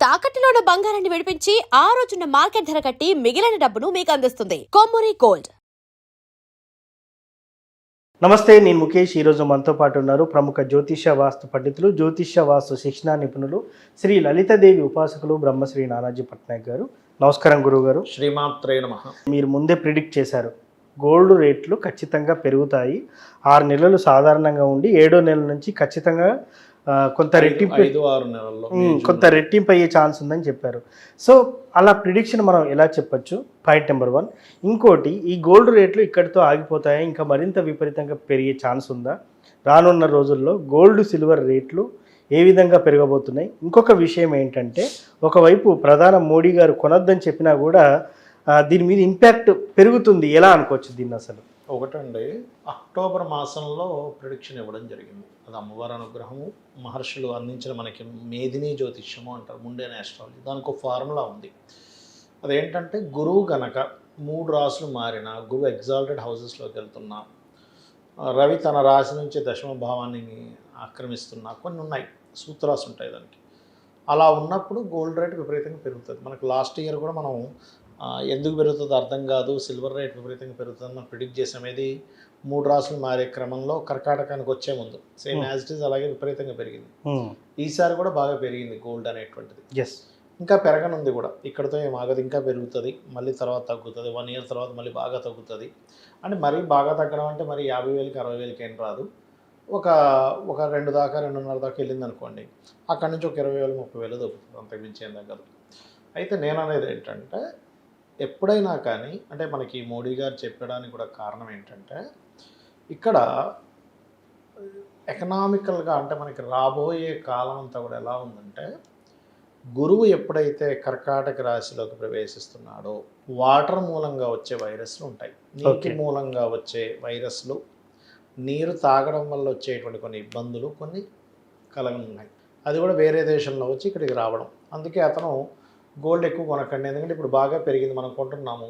తాకట్టులో ఉన్న బంగారాన్ని విడిపించి ఆ రోజున్న మార్కెట్ ధర కట్టి మిగిలిన డబ్బును మీకు అందిస్తుంది కొమ్మూరి గోల్డ్. నమస్తే, నేను ముఖేష్. ఈరోజు మనతో పాటు ఉన్నారు ప్రముఖ జ్యోతిష్య వాస్తు పండితులు, జ్యోతిష్య వాస్తు శిక్షణా నిపుణులు, శ్రీ లలితాదేవి ఉపాసకులు బ్రహ్మశ్రీ నానాజీ పట్నాయక్ గారు. నమస్కారం గురువు గారు. శ్రీమాత్రే నమః. మీరు ముందే ప్రిడిక్ట్ చేశారు, గోల్డ్ రేట్లు ఖచ్చితంగా పెరుగుతాయి. 6 నెలలు సాధారణంగా ఉండి 7వ నెల నుంచి ఖచ్చితంగా కొంత రెట్టింపు 5-6 నెలల్లో కొంత రెట్టింపు అయ్యే ఛాన్స్ ఉందని చెప్పారు. సో అలా ప్రిడిక్షన్ మనం ఎలా చెప్పొచ్చు? Point number 1. ఇంకోటి, ఈ గోల్డ్ రేట్లు ఇక్కడితో ఆగిపోతాయా, ఇంకా మరింత విపరీతంగా పెరిగే ఛాన్స్ ఉందా? రానున్న రోజుల్లో గోల్డ్ సిల్వర్ రేట్లు ఏ విధంగా పెరగబోతున్నాయి? ఇంకొక విషయం ఏంటంటే, ఒకవైపు ప్రధాని మోడీ గారు కొనొద్దని చెప్పినా కూడా దీని మీద ఇంపాక్ట్ పెరుగుతుంది. ఎలా అనుకోవచ్చు దీన్ని అసలు? ఒకటండి, అక్టోబర్ మాసంలో ప్రిడిక్షన్ ఇవ్వడం జరిగింది. అది అమ్మవారి అనుగ్రహము, మహర్షులు అందించిన మనకి మేదినీ జ్యోతిష్యము అంటారు, ముండేన్ ఆస్ట్రాలజీ. దానికి ఒక ఫార్ములా ఉంది. అదేంటంటే, గురువు గనక 3 రాసులు మారినా, గురువు ఎగ్జాల్టెడ్ హౌసెస్లోకి వెళ్తున్నా, రవి తన రాశి నుంచి దశమ భావాన్ని ఆక్రమిస్తున్నా, కొన్ని ఉన్నాయి, సూత్రాలు ఉంటాయి దానికి. అలా ఉన్నప్పుడు గోల్డ్ రేట్ విపరీతంగా పెరుగుతుంది. మనకు లాస్ట్ ఇయర్ కూడా మనం ఎందుకు పెరుగుతుందో అర్థం కాదు, సిల్వర్ రేట్ విపరీతంగా పెరుగుతుంది మనం ప్రిడిక్ట్ చేసామేది 3 రాసులు మారే క్రమంలో కర్కాటకానికి వచ్చే ముందు సేమ్ యాజ్ ఇట్ ఈస్ అలాగే విపరీతంగా పెరిగింది. ఈసారి కూడా బాగా పెరిగింది గోల్డ్ అనేటువంటిది. ఇంకా పెరగనుంది కూడా, ఇక్కడతో ఏం ఆగదు, ఇంకా పెరుగుతుంది. మళ్ళీ తర్వాత తగ్గుతుంది, 1 ఇయర్ తర్వాత మళ్ళీ బాగా తగ్గుతుంది. అంటే మరీ బాగా తగ్గడం అంటే మరి 50,000కి 60,000కి ఏం రాదు. ఒక 2 దాకా 2.5 దాకా వెళ్ళింది అనుకోండి, అక్కడి నుంచి ఒక 20,000 30,000 తగ్గుతుంది, అంతకుమించి ఏం తగ్గదు. అయితే నేను అనేది ఏంటంటే, ఎప్పుడైనా కానీ, అంటే మనకి మోడీ గారు చెప్పడానికి కూడా కారణం ఏంటంటే, ఇక్కడ ఎకనామికల్గా అంటే మనకి రాబోయే కాలం అంతా కూడా ఎలా ఉందంటే, గురువు ఎప్పుడైతే కర్కాటక రాశిలోకి ప్రవేశిస్తున్నాడో, వాటర్ మూలంగా వచ్చే వైరస్లు ఉంటాయి, నీటి మూలంగా వచ్చే వైరస్లు, నీరు తాగడం వల్ల వచ్చేటువంటి కొన్ని ఇబ్బందులు కొన్ని కలగనున్నాయి. అది కూడా వేరే దేశంలో వచ్చి ఇక్కడికి రావడం. అందుకే అతను గోల్డ్ ఎక్కువ కొనకండి, ఎందుకంటే ఇప్పుడు బాగా పెరిగింది, మనం కొంటున్నాము,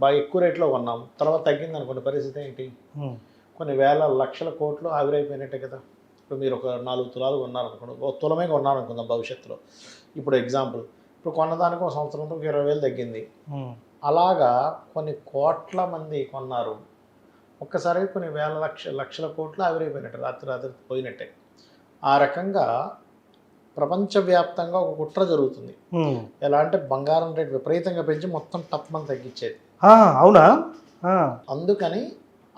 బాగా ఎక్కువ రేట్లో కొన్నాము, తర్వాత తగ్గింది అనుకోండి, పరిస్థితి ఏంటి? కొన్ని వేల లక్షల కోట్లు ఆవిరైపోయినట్టే కదా. ఇప్పుడు మీరు ఒక 4 తులాలు కొన్నారనుకోండి, ఒక తులమే కొన్నారనుకుందాం భవిష్యత్తులో. ఇప్పుడు ఎగ్జాంపుల్, ఇప్పుడు కొన్నదానికి ఒక సంవత్సరంతో 20,000 తగ్గింది. అలాగా కొన్ని కోట్ల మంది కొన్నారు, ఒక్కసారి కొన్ని వేల లక్షల కోట్లు ఆవిరైపోయినట్టే, రాత్రి పోయినట్టే. ఆ రకంగా ప్రపంచవ్యాప్తంగా ఒక కుట్ర జరుగుతుంది. ఎలా అంటే, బంగారం రేట్ విపరీతంగా పెంచి మొత్తం టప్మని తగ్గించేది. అవునా? అందుకని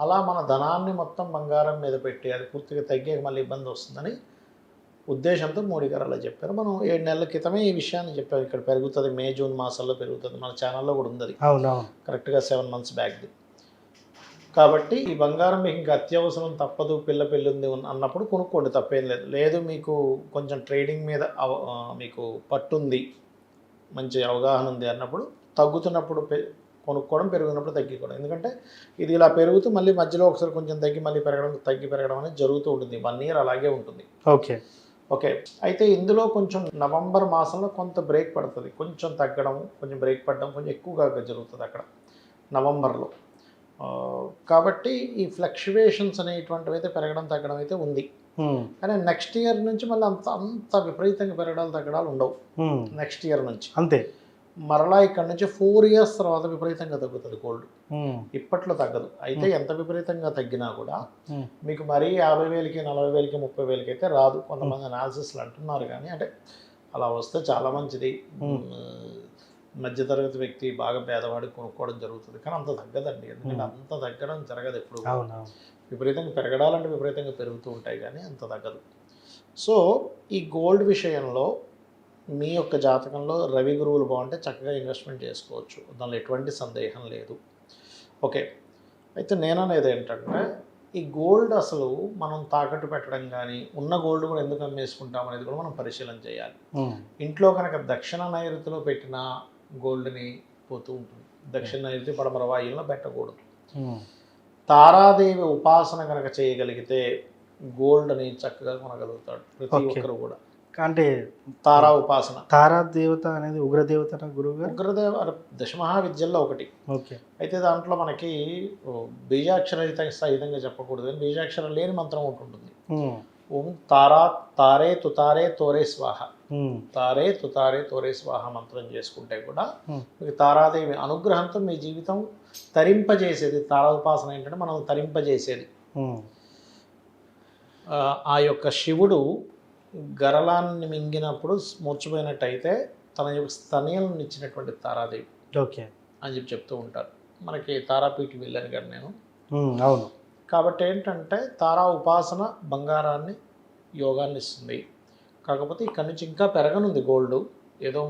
అలా మన ధనాన్ని మొత్తం బంగారం మీద పెట్టి అది పూర్తిగా తగ్గాక మళ్ళీ ఇబ్బంది వస్తుందని ఉద్దేశంతో మోడీ గారు అలా చెప్పారు. మనం 7 నెలల క్రితమే ఈ విషయాన్ని చెప్పాము, ఇక్కడ పెరుగుతుంది, మే జూన్ మాసాల్లో పెరుగుతుంది, మన ఛానల్లో కూడా ఉంది అది, కరెక్ట్గా 7 మంత్స్ బ్యాక్ది. కాబట్టి ఈ బంగారం మీకు ఇంకా అత్యవసరం, తప్పదు, పెళ్ళి ఉంది అన్నప్పుడు కొనుక్కోండి, తప్పేం లేదు. లేదు మీకు కొంచెం ట్రేడింగ్ మీద మీకు పట్టుంది, మంచి అవగాహన ఉంది అన్నప్పుడు తగ్గుతున్నప్పుడు కొనుక్కోవడం, పెరుగుతున్నప్పుడు తగ్గిపోవడం. ఎందుకంటే ఇది ఇలా పెరుగుతూ మళ్ళీ మధ్యలో ఒకసారి కొంచెం తగ్గి మళ్ళీ పెరగడం అనేది జరుగుతూ ఉంటుంది. 1 ఇయర్ అలాగే ఉంటుంది. ఓకే. అయితే ఇందులో కొంచెం నవంబర్ మాసంలో కొంత బ్రేక్ పడుతుంది, కొంచెం తగ్గడం, కొంచెం బ్రేక్ పడడం కొంచెం ఎక్కువగా జరుగుతుంది అక్కడ నవంబర్లో. కాబట్టి ఈ ఫ్లక్చువేషన్స్ అనేటువంటివి అయితే పెరగడం తగ్గడం అయితే ఉంది. కానీ నెక్స్ట్ ఇయర్ నుంచి మళ్ళీ అంత విపరీతంగా పెరగడాలు తగ్గడాలు ఉండవు. నెక్స్ట్ ఇయర్ నుంచి అంతే, మరలా ఇక్కడ నుంచి 4 ఇయర్స్ తర్వాత విపరీతంగా తగ్గుతుంది గోల్డ్. ఇప్పట్లో తగ్గదు. అయితే ఎంత విపరీతంగా తగ్గినా కూడా మీకు మరీ 50,000కి 40,000కి 30,000కి అయితే రాదు. కొంతమంది అనాలిసిస్లు అంటున్నారు, కానీ అంటే అలా వస్తే చాలా మంచిది. మధ్యతరగతి వ్యక్తి, బాగా పేదవాడికి కొనుక్కోవడం జరుగుతుంది, కానీ అంత తగ్గదండి. ఎందుకంటే అంత తగ్గడం జరగదు ఎప్పుడు. విపరీతంగా పెరగడాలంటే విపరీతంగా పెరుగుతూ ఉంటాయి, కానీ అంత తగ్గదు. సో ఈ గోల్డ్ విషయంలో మీ యొక్క జాతకంలో రవి గురువులు బాగుంటే చక్కగా ఇన్వెస్ట్మెంట్ చేసుకోవచ్చు, దానిలో ఎటువంటి సందేహం లేదు. ఓకే. అయితే నేను అనేది ఏంటంటే, ఈ గోల్డ్ అసలు మనం తాకట్టు పెట్టడం కానీ, ఉన్న గోల్డ్ కూడా ఎందుకు అమ్మేసుకుంటాం అనేది కూడా మనం పరిశీలన చేయాలి. ఇంట్లో కనుక దక్షిణ నైరుతిలో పెట్టిన గోల్డ్ని పోతూ ఉంటుంది, దక్షిణ నైరుతి పడమర వాయువులో పెట్టకూడదు. తారాదేవి ఉపాసన కనుక చేయగలిగితే గోల్డ్ని చక్కగా కొనగలుగుతాడు ప్రతి ఒక్కరు కూడా. అంటే తారా ఉపాసన, తారా దేవత అనేది ఉగ్రదేవత గురువు, ఉగ్రదేవ దశమహావిద్యల్లో ఒకటి. అయితే దాంట్లో మనకి బీజాక్షర సహితంగా చెప్పకూడదు, కానీ బీజాక్షరం లేని మంత్రం ఒకటి ఉంటుంది. ఓం తారా తారే తుతారే తోరే స్వాహ. తారే తుతారే తోరే స్వాహ మంత్రం చేసుకుంటే కూడా మీకు తారాదేవి అనుగ్రహంతో మీ జీవితం తరింపజేసేది. తారా ఉపాసన ఏంటంటే మనం తరింపజేసేది. ఆ యొక్క శివుడు గరళాన్ని మింగినప్పుడు మూర్చిపోయినట్టయితే తన యొక్క స్తనయాలను ఇచ్చినటువంటి తారాదేవి ఓకే అని చెప్తూ ఉంటారు. మనకి తారాపీఠి వెళ్ళాను కదా నేను. అవును. కాబట్టి ఏంటంటే తారా ఉపాసన బంగారాన్ని యోగాన్ని ఇస్తుంది. కాకపోతే ఇక్కడ నుంచి ఇంకా పెరగనుంది గోల్డ్. ఏదో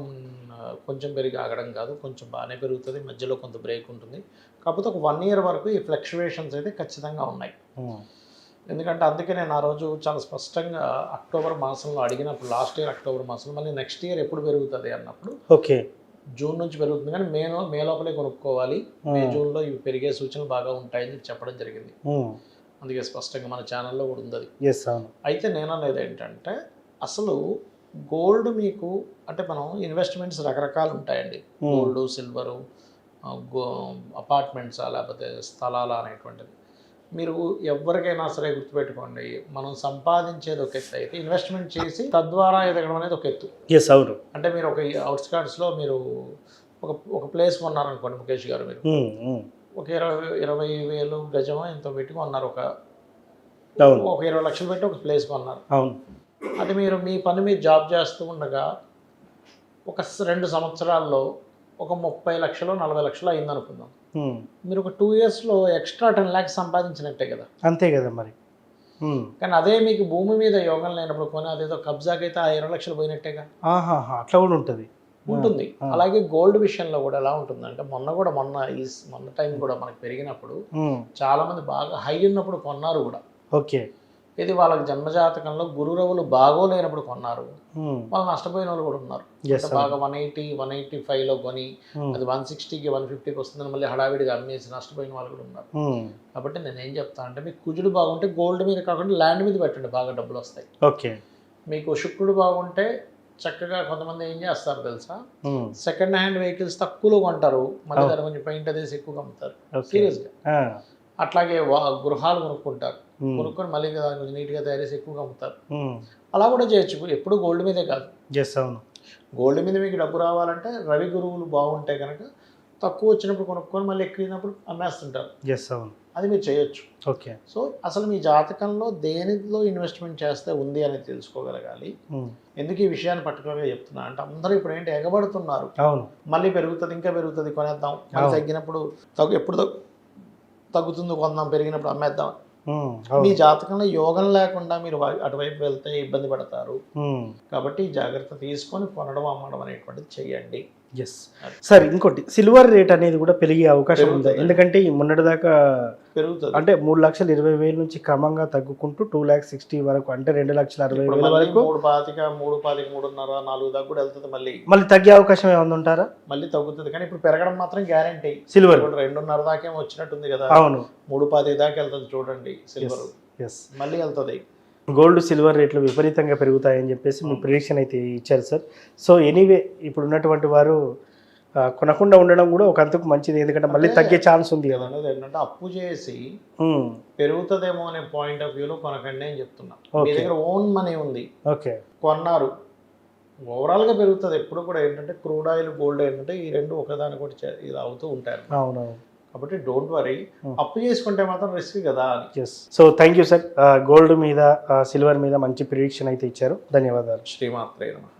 కొంచెం పెరిగి ఆగడం కాదు, కొంచెం బాగానే పెరుగుతుంది, మధ్యలో కొంత బ్రేక్ ఉంటుంది. కాకపోతే ఒక 1 year వరకు ఈ ఫ్లక్చువేషన్స్ అయితే ఖచ్చితంగా ఉన్నాయి. ఎందుకంటే అందుకే నేను ఆ రోజు చాలా స్పష్టంగా అక్టోబర్ మాసంలో అడిగినప్పుడు, లాస్ట్ ఇయర్ అక్టోబర్ మాసంలో, మళ్ళీ నెక్స్ట్ ఇయర్ ఎప్పుడు పెరుగుతుంది అన్నప్పుడు ఓకే జూన్ నుంచి పెరుగుతుంది, కానీ మే లోపలే కొనుక్కోవాలి, మే జూన్లో ఇవి పెరిగే సూచనలు బాగా ఉంటాయని చెప్పడం జరిగింది. అందుకే స్పష్టంగా మన ఛానల్లో కూడా ఉంది అది. అయితే నేను అనేది ఏంటంటే అసలు గోల్డ్ మీకు అంటే మనం ఇన్వెస్ట్మెంట్స్ రకరకాలు ఉంటాయండి. గోల్డ్, సిల్వరు, అపార్ట్మెంట్సా లేకపోతే స్థలాలా అనేటువంటిది. మీరు ఎవరికైనా సరే గుర్తుపెట్టుకోండి, మనం సంపాదించేది ఒక ఎత్తు అయితే ఇన్వెస్ట్మెంట్ చేసి తద్వారా ఎదగడం అనేది ఒక ఎత్తు. అవును. అంటే మీరు ఒక అవుట్స్కర్ట్స్లో మీరు ఒక ప్లేస్ కొన్నారనుకోండి ముఖేష్ గారు, మీరు ఒక 20,000 గజమో ఎంతో పెట్టి కొన్నారు, ఒక 20 లక్షలు పెట్టి ఒక ప్లేస్ కొన్నారు. అవును. అది మీరు మీ పని మీరు జాబ్ చేస్తూ ఉండగా ఒక 2 సంవత్సరాల్లో ఒక 30 లక్షలు 40 లక్షలు అయిందనుకుందాం. మీరు ఒక 2 yearsలో ఎక్స్ట్రా 10 lakhs సంపాదించినట్టే కదా. అంతే కదా మరి. కానీ అదే మీకు భూమి మీద యోగం లేనప్పుడు కొని అదేదో కబ్జాకి అయితే ఆ 20 లక్షలు పోయినట్టేగా. అట్లా కూడా ఉంటుంది. అలాగే గోల్డ్ విషయంలో కూడా ఎలా ఉంటుందంటే మొన్న టైం కూడా మనకు పెరిగినప్పుడు చాలా మంది బాగా హై ఉన్నప్పుడు కొన్నారు కూడా. ఓకే. ఇది వాళ్ళకి జన్మజాతకంలో గురురవులు బాగోలేనప్పుడు కొన్నారు, వాళ్ళు నష్టపోయిన వాళ్ళు కూడా ఉన్నారు. బాగా 180, 185లో కొని అది 160కి 150కి వస్తుందని మళ్ళీ హడావిడిగా అమ్మేసి నష్టపోయిన వాళ్ళు కూడా ఉన్నారు. కాబట్టి నేను ఏం చెప్తాను అంటే మీకు కుజుడు బాగుంటే గోల్డ్ మీద కాకుండా ల్యాండ్ మీద పెట్టండి, బాగా డబ్బులు వస్తాయి. ఓకే. మీకు శుక్రుడు బాగుంటే చక్కగా కొంతమంది ఏం చేస్తారు తెలుసా, సెకండ్ హ్యాండ్ వెహికల్స్ తక్కువలో కొంటారు, మళ్ళీ దాని కొంచెం పెయింట్ అదేసి ఎక్కువగా అమ్ముతారు సీరియస్గా. అట్లాగే గృహాలు కొనుక్కుంటారు, కొనుక్కొని మళ్ళీ దాన్ని కొంచెం నీట్గా తయారు చేసి ఎక్కువగా అమ్ముతారు. అలా కూడా చేయొచ్చు. ఎప్పుడు గోల్డ్ మీదే కాదు. గోల్డ్ మీద మీకు డబ్బు రావాలంటే రవి గురువులు బాగుంటే కనుక తక్కువ వచ్చినప్పుడు కొనుక్కొని మళ్ళీ ఎక్కువైనప్పుడు అమ్మేస్తుంటారు. అది మీరు చేయొచ్చు. ఓకే. సో అసలు మీ జాతకంలో దేనిలో ఇన్వెస్ట్మెంట్ చేస్తే ఉంది అని తెలుసుకోగలగాలి. ఎందుకు ఈ విషయాన్ని పర్టికులర్గా చెప్తున్నా అంటే అందరూ ఇప్పుడు ఏంటి ఎగబడుతున్నారు, మళ్ళీ పెరుగుతుంది ఇంకా పెరుగుతుంది కొనేద్దాం, మళ్ళీ తగ్గినప్పుడు ఎప్పుడు తగ్గుతుంది కొందాం, పెరిగినప్పుడు అమ్మేద్దాం. మీ జాతకంలో యోగం లేకుండా మీరు అటువైపు వెళ్తే ఇబ్బంది పడతారు. కాబట్టి జాగ్రత్త తీసుకొని కొనడం అమ్మడం అనేటువంటిది చెయ్యండి. సార్ ఇంకోటి, సిల్వర్ రేట్ అనేది కూడా పెరిగే అవకాశం ఉంది. ఎందుకంటే మొన్నటిదాకా పెరుగుతుంది అంటే 3,20,000 నుంచి క్రమంగా తగ్గుకుంటూ 2,60,000 వరకు, అంటే 2,60,000 వరకు 3,25, 3,5, 4 దాకా కూడా వెళ్తుంది. మళ్ళీ తగ్గే అవకాశం ఏమైనా ఉంటారా? మళ్ళీ తగ్గుతుంది, కానీ ఇప్పుడు పెరగడం మాత్రం గ్యారంటీ. సిల్వర్ 2.5 దాకా వచ్చినట్టుంది కదా. అవును. 3,25 దాకా వెళ్తుంది చూడండి సిల్వర్. మళ్ళీ వెళ్తుంది. గోల్డ్ సిల్వర్ రేట్లు విపరీతంగా పెరుగుతాయని చెప్పేసి మీ ప్రిడిక్షన్ అయితే ఇచ్చారు సార్. సో ఎనీవే ఇప్పుడు ఉన్నటువంటి వారు కొనకుండా ఉండడం కూడా ఒక అంతకు మంచిది, ఎందుకంటే మళ్ళీ తగ్గే ఛాన్స్ ఉంది కదా. అనేది ఏంటంటే అప్పు చేసి పెరుగుతుందేమో అనే పాయింట్ ఆఫ్ వ్యూలో కొనకండి అని చెప్తున్నా. మీ దగ్గర ఓన్ మనీ ఉంది, ఓకే, కొన్నారు, ఓవరాల్గా పెరుగుతుంది. ఎప్పుడు కూడా ఏంటంటే క్రూడ్ ఆయిల్, గోల్డ్ ఏంటంటే ఈ రెండు ఒకదాని కూడా ఇది అవుతూ ఉంటారు. అవునవును. కాబట్టి డోంట్ వరీ, అప్పు చేసుకుంటే మాత్రం రిస్క్ కదా. So thank you sir. Gold మీద సిల్వర్ మీద మంచి ప్రిడిక్షన్ అయితే ఇచ్చారు. ధన్యవాదాలు. శ్రీమాత్రే నమః.